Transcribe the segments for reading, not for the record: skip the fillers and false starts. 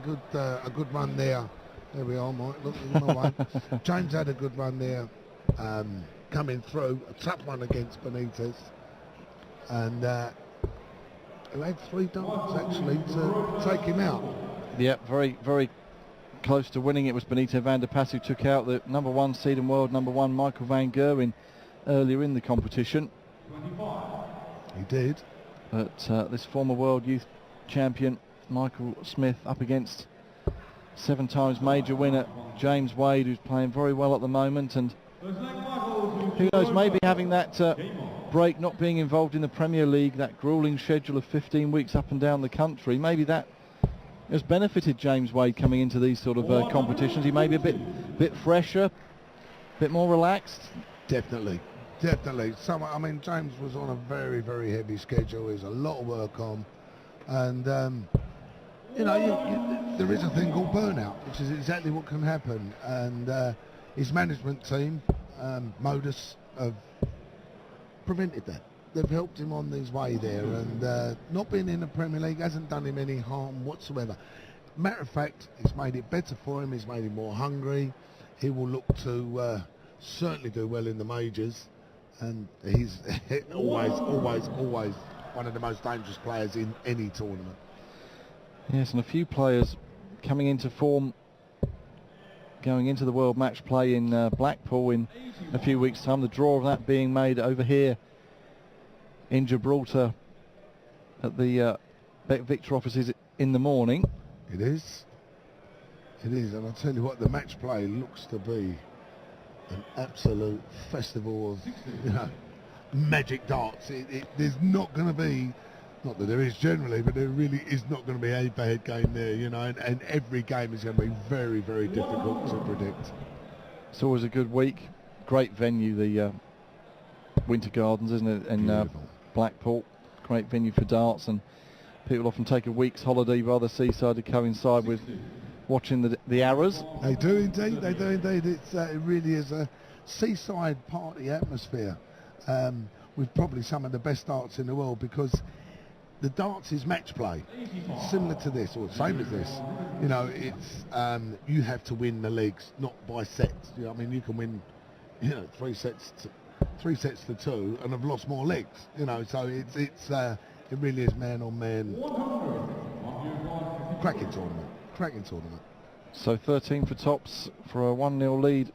a good run there. There we are, Mike. Look, there's my one. James had a good run there, coming through. A tough one against Benitez, and who had 3 darts actually to take him out. Yeah, very, very close to winning. It was Benito van der Pas who took out the #1 seed and world #1 Michael van Gerwen earlier in the competition. He did. But this former world youth champion Michael Smith up against 7 times major winner James Wade, who's playing very well at the moment, and who knows, maybe having that break, not being involved in the Premier League, that gruelling schedule of 15 weeks up and down the country, maybe that has benefited James Wade coming into these sort of competitions. He may be a bit fresher, a bit more relaxed. Definitely. I mean, James was on a very, very heavy schedule. There's a lot of work on, and you know, there is a thing called burnout, which is exactly what can happen. And his management team, Modus, have prevented that. They've helped him on his way there, and not being in the Premier League hasn't done him any harm whatsoever. Matter of fact, it's made it better for him. It's made him more hungry. He will look to certainly do well in the majors, and he's always one of the most dangerous players in any tournament. Yes, and a few players coming into form going into the World Match Play in Blackpool in a few weeks' time. The draw of that being made over here in Gibraltar at the Victor offices in the morning. It is, and I'll tell you what, the match play looks to be an absolute festival of, you know, magic darts. There's not going to be, not that there is generally, but there really is not going to be a bad game there, you know, and every game is going to be very, very difficult to predict. It's always a good week. Great venue, the Winter Gardens, isn't it, in Blackpool. Great venue for darts, and people often take a week's holiday by the seaside to coincide with watching the arrows. They do indeed. It's, it really is a seaside party atmosphere with probably some of the best darts in the world, because the darts is match play, similar to this, or same as this. You know, it's you have to win the legs, not by sets. You know, I mean, you can win, you know, 3 sets to 2 and have lost more legs. You know, so it really is man on man. Cracking tournament. So 13 for tops for a 1-0 lead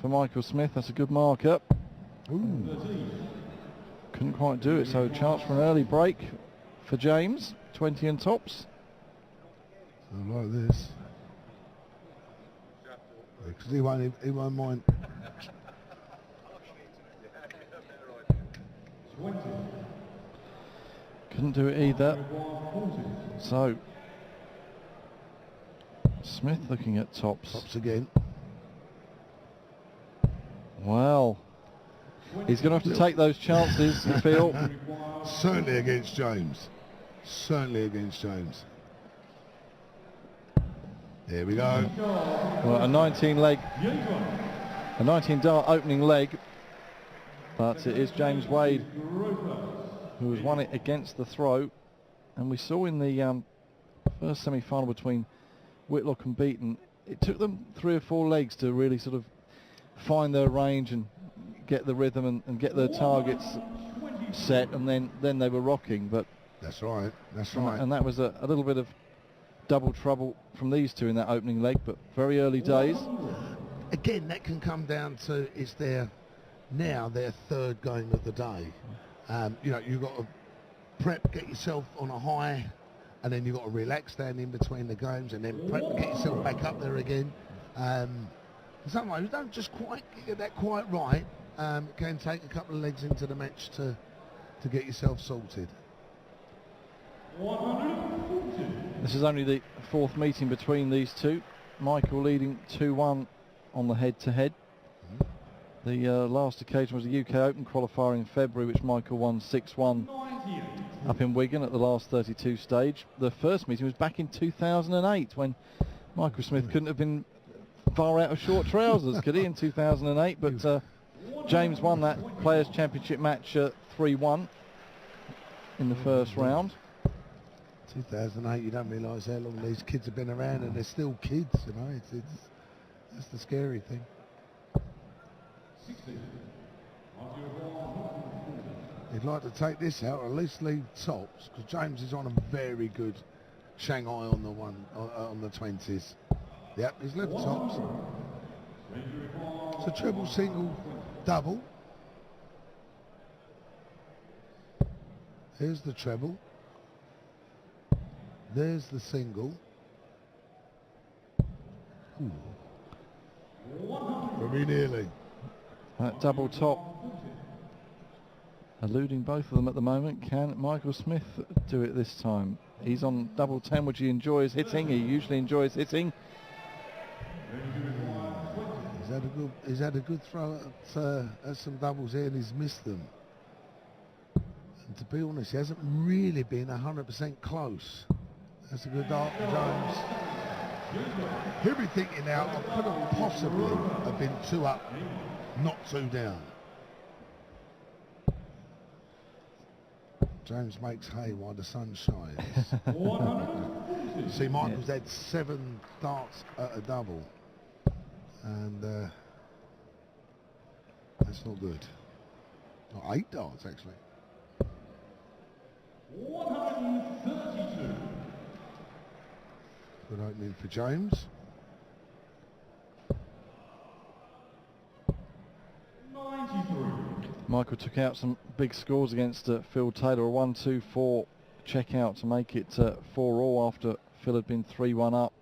for Michael Smith. That's a good marker. Ooh. Couldn't quite do it, so a chance for an early break for James. 20 and tops. I like this. Because he won't mind. Couldn't do it either. So Smith looking at tops. Tops again. Well, he's going to have to take those chances, Phil. Certainly against James. There we go. Well, a 19 dart opening leg, but it is James Wade who has won it against the throw. And we saw in the first semi-final between Whitlock and Beaton, it took them 3 or 4 legs to really sort of find their range and get the rhythm and get their targets set, and then they were rocking. But that's right. And that was a little bit of double trouble from these two in that opening leg, but very early days. Again, that can come down to, it's their 3rd game of the day. You know, you've got to prep, get yourself on a high, and then you've got to relax down in between the games, and then prep, get yourself back up there again. Sometimes you don't just quite get that quite right. It can take a couple of legs into the match to get yourself sorted. This is only the 4th meeting between these two. Michael leading 2-1 on the head-to-head. The last occasion was the UK Open qualifier in February, which Michael won 6-1 up in Wigan at the last 32 stage. The first meeting was back in 2008, when Michael Smith couldn't have been far out of short trousers, could he, in 2008? But James won that Players' Championship match 3-1 in the first round. 2008, you don't realise how long these kids have been around, and they're still kids, you know. That's the scary thing. You'd like to take this out, or at least leave tops, because James is on a very good Shanghai on the 20s. Yep, he's left tops. It's a triple, single, double. Here's the treble. There's the single. Ooh. Very nearly. That double top eluding both of them at the moment. Can Michael Smith do it this time? He's on double 10, which he enjoys hitting. He usually enjoys hitting. He's had a good throw at some doubles here, and he's missed them. And to be honest, he hasn't really been 100% close. That's a good dart for Jones. He'll be thinking now, I could have possibly have been 2 up, not 2 down. James makes hay while the sun shines. See, Michael's had 7 darts at a double, and that's not good. Oh, 8 darts actually. 132. Good opening for James. 93. Michael took out some big scores against Phil Taylor, a 1-2-4 check out to make it 4-all after Phil had been 3-1 up.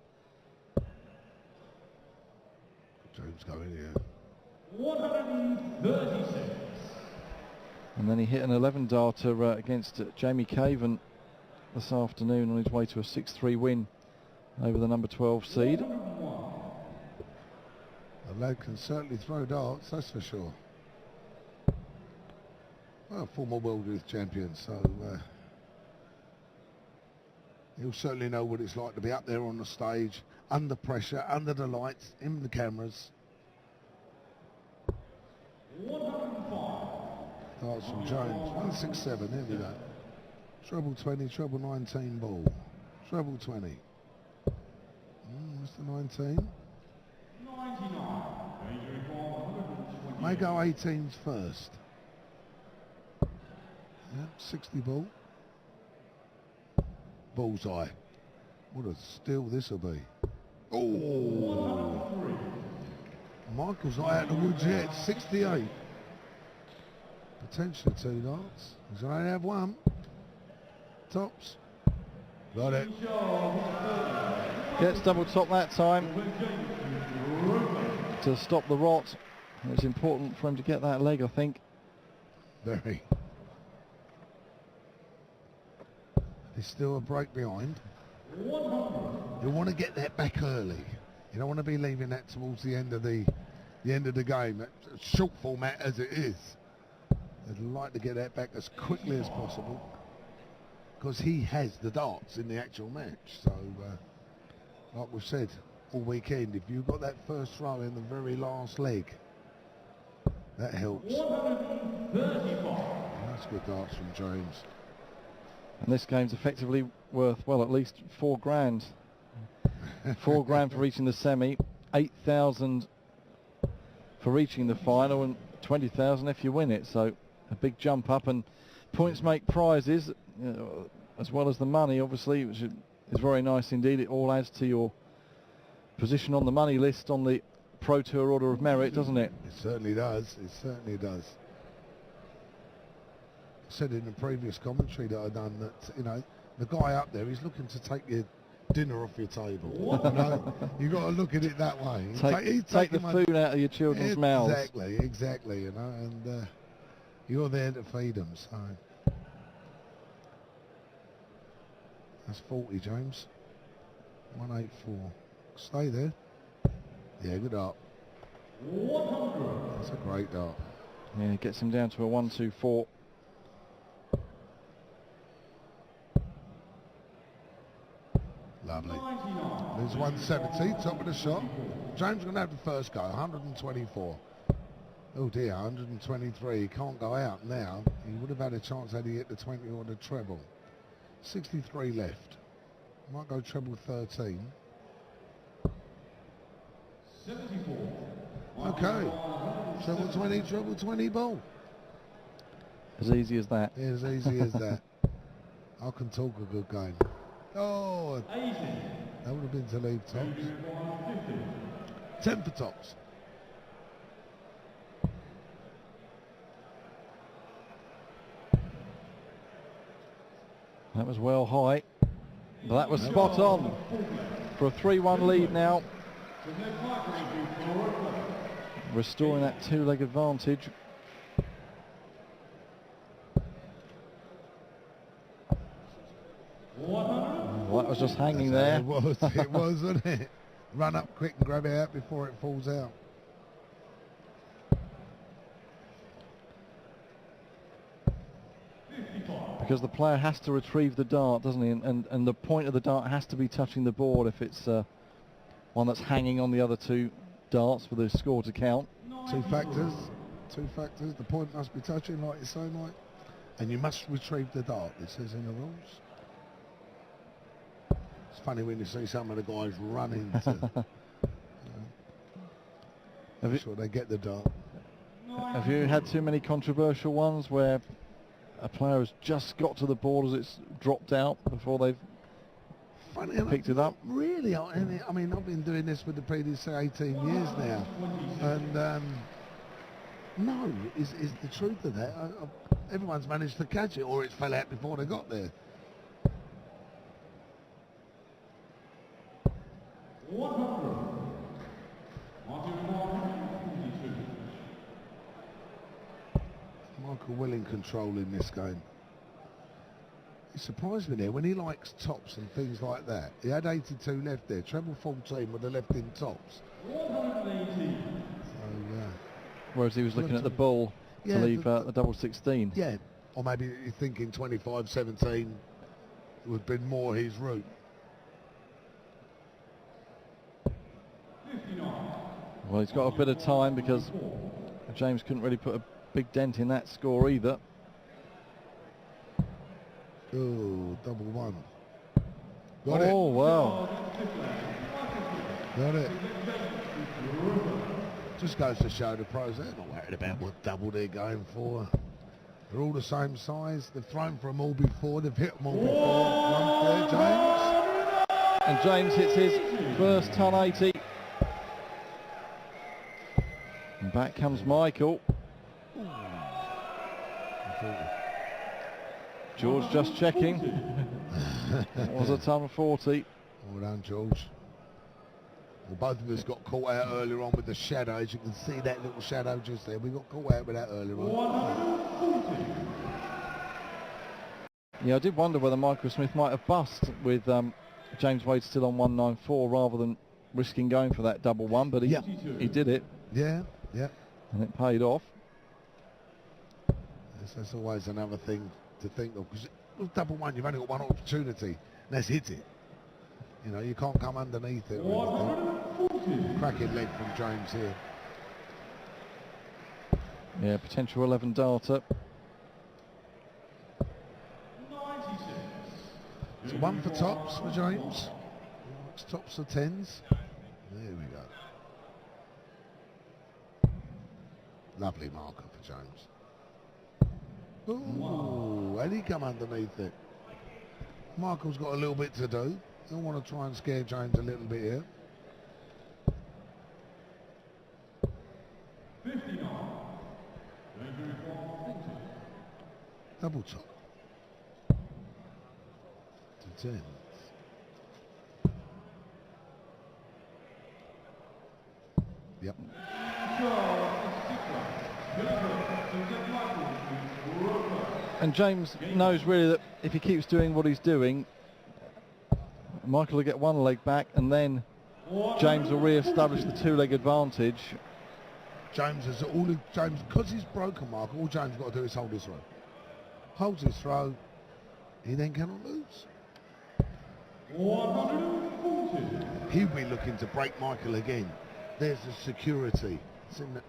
James going here. 136. And then he hit an 11 darter against Jamie Caven this afternoon on his way to a 6-3 win over the number 12 seed. The lad can certainly throw darts, that's for sure. Well, former world youth champion, so he'll certainly know what it's like to be up there on the stage, under pressure, under the lights, in the cameras. 105. Darts from Jones, 167, there we go. Treble 20, treble 19 ball. Treble 20. What's the 19? 99. May go 18s first. Yep, 60 ball. Bullseye. What a steal this will be. Oh! Michael's not out of the woods yet, 68. Potentially 2 darts. He's going to have 1. Tops. Got it. Gets double top that time to stop the rot. It's important for him to get that leg, I think. Very. There's still a break behind. You want to get that back early. You don't want to be leaving that towards the end of the game. Short format as it is. I'd like to get that back as quickly as possible, because he has the darts in the actual match. So, like we've said all weekend, if you've got that first throw in the very last leg, that helps. 135. That's good darts from James. And this game's effectively worth, well, at least 4 grand. 4 grand for reaching the semi, 8,000 for reaching the final, and 20,000 if you win it. So a big jump up, and points make prizes, as well as the money, obviously, which is very nice indeed. It all adds to your position on the money list on the Pro Tour Order of Merit, doesn't it? It certainly does. It certainly does. I said in the previous commentary that I've done that, you know, the guy up there, he's looking to take your dinner off your table. You know, you've got to look at it that way. Take the food out of your children's mouths. Exactly, you know, and you're there to feed them, so. That's 40, James. 184. Stay there. Yeah, good dart. 100. That's a great dart. Yeah, gets him down to a 1-2-4. Lovely. There's 170, top of the shot. James going to have the first go, 124. Oh dear, 123. He can't go out now. He would have had a chance had he hit the 20 or the treble. 63 left. Might go treble 13. 74. Okay. Treble 20 ball. As easy as that. As easy as that. I can talk a good game. Oh, 80. that would have been to leave tops. 10 for tops. That was well high, but that was spot on for a 3-1 lead now. Restoring that two-leg advantage. Well, that was just hanging there. It was, wasn't it? Run up quick and grab it out before it falls out. Because the player has to retrieve the dart, doesn't he? And the point of the dart has to be touching the board if it's one that's hanging on the other two darts for the score to count. Two factors. The point must be touching, like you say, Mike. And you must retrieve the dart, it says in the rules. It's funny when you see some of the guys running to make sure they get the dart. Have you had too many controversial ones where a player has just got to the board as it's dropped out before they've picked it up? Really, I mean, I've been doing this with the PDC 18 years now, and no, is the truth of that. Everyone's managed to catch it, or it fell out before they got there. 100. Michael well in control in this game. He surprised me there when he likes tops and things like that. He had 82 left there, treble 14 with the left in tops. 180. Whereas he was looking at the ball to leave the double 16. Yeah, or maybe you're thinking 25-17 would have been more his route. 59. Well, he's got a bit of time because James couldn't really put a big dent in that score either. Oh, double one. Got it. Oh, wow. Got it. Just goes to show the pros, they're not worried about what double they're going for. They're all the same size. They've thrown for them all before. They've hit them all before. One fair, James. And James hits his first ton 80. And back comes Michael. George just checking. It was a ton 40. Well done, George. Well, both of us got caught out earlier on with the shadow. As you can see that little shadow just there. We got caught out with that earlier on. Yeah, I did wonder whether Michael Smith might have bust with James Wade still on 194 rather than risking going for that double one, but he did it. Yeah. And it paid off. That's always another thing to think of, because with double one you've only got one opportunity, and that's hit it. You know, you can't come underneath it. Cracking leg from James here. Yeah, potential 11 darter. 96. So one for tops for James. It's tops of 10s. There we go. Lovely marker for James. Ooh, and he come underneath it. Michael's got a little bit to do. He'll want to try and scare James a little bit here. 59. Double top. To 10. Yep. And James knows really that if he keeps doing what he's doing, Michael will get one leg back and then James will re-establish the two-leg advantage. James, because he's broken, Mark, all James got to do is hold his throw. Holds his throw, he then cannot lose. 140. He'll be looking to break Michael again. There's the security.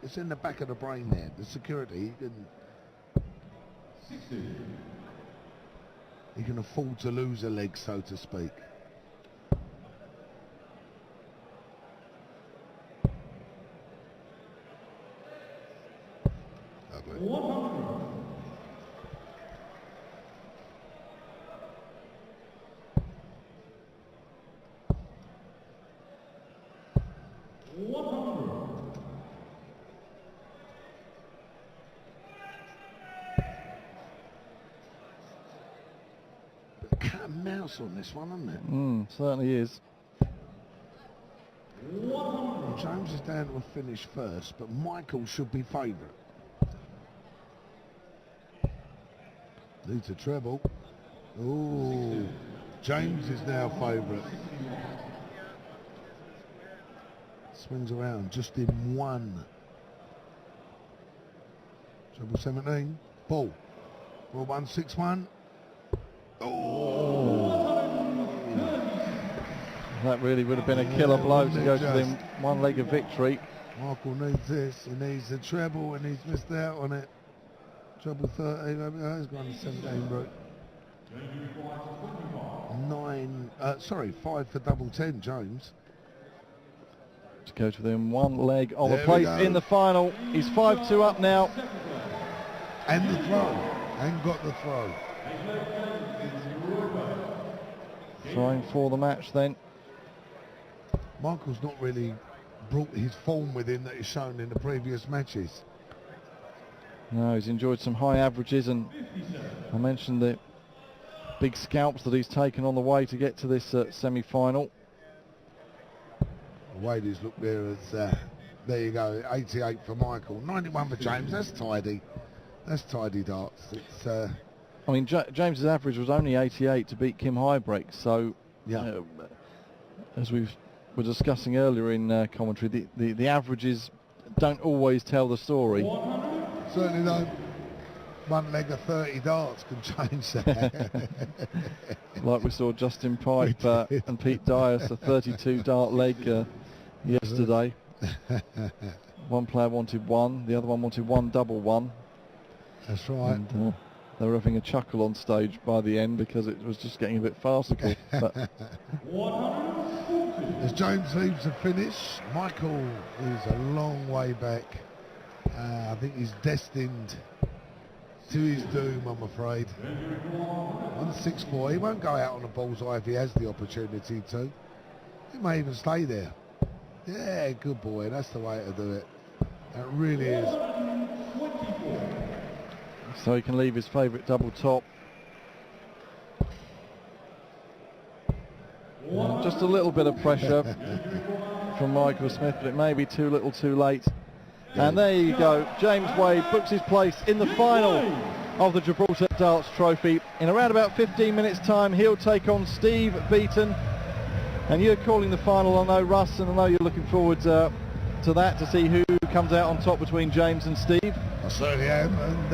It's in the back of the brain there. The security. He can. 60. he can afford to lose a leg, so to speak. Lovely. 100. But cat and mouse on this one, isn't it? Certainly is. Well, James is down to a finish first, but Michael should be favourite. Needs a treble. Ooh, James is now favourite. Swings around just in one. Treble 17. Ball. Ball 161. That really would have been a killer blow to go to them one leg of victory. Michael needs this. He needs the treble, and he's missed out on it. Treble 13. He's gone to 17 route. 5 for double 10, James. To go to them one leg of a There we place go. in the final. He's 5-2 up now. And the throw. And got the throw. Trying for the match then. Michael's not really brought his form with him that he's shown in the previous matches. No, he's enjoyed some high averages, and I mentioned the big scalps that he's taken on the way to get to this semi-final. The way he's looked there as, there you go, 88 for Michael, 91 for James. That's tidy. That's tidy darts. It's, I mean, James's average was only 88 to beat Kim Highbreak, so yeah. As we were discussing earlier in commentary, the averages don't always tell the story. Certainly don't. One leg of 30 darts can change that. Like we saw Justin Pipe and Pete Dias, a 32 dart leg yesterday. One player wanted one, the other one wanted one double one. That's right. And, they were having a chuckle on stage by the end because it was just getting a bit farcical. But as James leaves the finish, Michael is a long way back. I think he's destined to his doom, I'm afraid. 164. He won't go out on a bullseye if he has the opportunity to. He may even stay there. Yeah, good boy. That's the way to do it. That really is. so he can leave his favourite double top. Just a little bit of pressure from Michael Smith, but it may be too little too late. And there you go, James Wade books his place in the final of the Gibraltar Darts Trophy. In around about 15 minutes time, he'll take on Steve Beaton. And you're calling the final, I know, Russ, and I know you're looking forward to that, to see who comes out on top between James and Steve. I certainly am, and